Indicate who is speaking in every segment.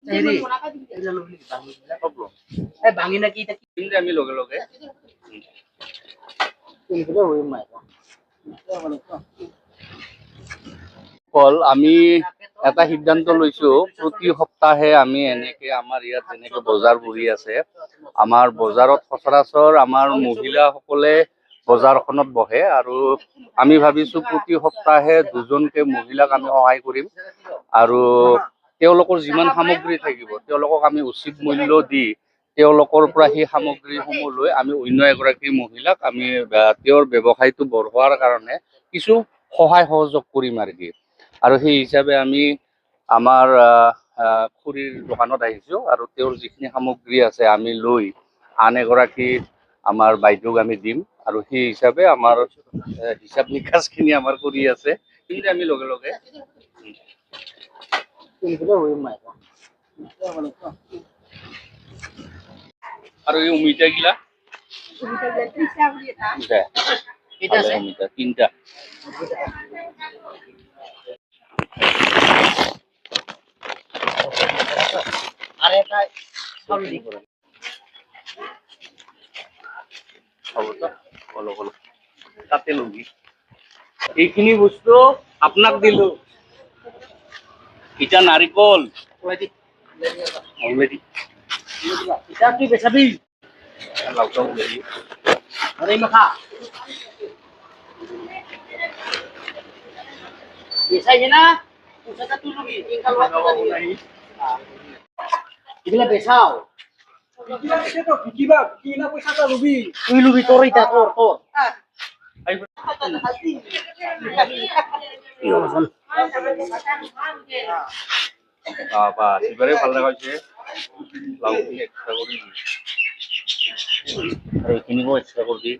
Speaker 1: হেৰি ভাঙি নাকি আমি লগে লগে কল আমি এটা সিদ্ধান্ত লৈছো প্রতি সপ্তাহে আমি এনেকে আমাৰ ইয়াত এনেকে বজাৰ বহি আছে আমাৰ বজাৰত সচৰাচৰ আমাৰ মহিলাসকলে বজাৰখনত বহে আৰু আমি ভাবিছো প্ৰতি সপ্তাহে দুজনকে মহিলাক আমি সহায় কৰিম আৰু তেওঁলোকৰ যিমান সামগ্ৰী থাকিব তেওঁলোকক আমি উচিত মূল্য দি তেওঁলোকৰ পৰা সেই সামগ্ৰীসমূহ লৈ আমি অন্য এগৰাকী মহিলাক আমি তেওঁৰ ব্যৱসায়টো বঢ়োৱাৰ কাৰণে কিছু সহায় সহযোগ কৰিম আৰু সেই হিচাপে আমি আমাৰ খুৰীৰ দোকানত আহিছো আৰু তেওঁৰ যিখিনি সামগ্ৰী আছে আমি লৈ আন এগৰাকী আমাৰ বাইদেউক আমি দিম আৰু সেই হিচাপে আমাৰ হিচাপ নিকাচখিনি আমাৰ কৰি আছে কিন্তু আমি লগে লগে আৰু এই অমিতা গিলা তিনটা তাতে লগি এইখিনি বস্তু আপনাক দিলো এটা নাৰিকল তুই বেচাবি বেচাইছে না এগুলা বেচাও তুই লুবি তোর এটা তোর তোর এবারে ভালো লাগা হচ্ছে লাউখিনি এক্সট্রা করে আর এইখিনিও এক্সট্রা করে দিই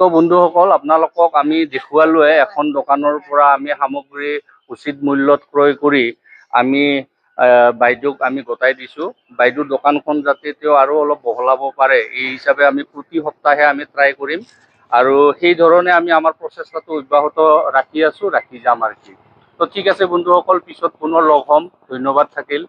Speaker 1: তো বন্ধুসকল আপোনালোকক আমি দেখুৱালোৱে এখন দোকানৰ পৰা আমি সামগ্ৰী উচিত মূল্যত ক্ৰয় কৰি আমি বাইদেউক আমি গতাই দিছো বাইদেউৰ দোকানখন যাতে তেওঁ আৰু অলপ বহলাব পাৰে এই হিচাপে আমি প্ৰতি সপ্তাহে আমি ট্ৰাই কৰিম আৰু সেই ধৰণে আমি আমাৰ প্ৰচেষ্টাটো অব্যাহত ৰাখি যাম আৰু কি তো ঠিক আছে বন্ধুসকল পিছত পুনৰ লগ হ'ম ধন্যবাদ থাকিল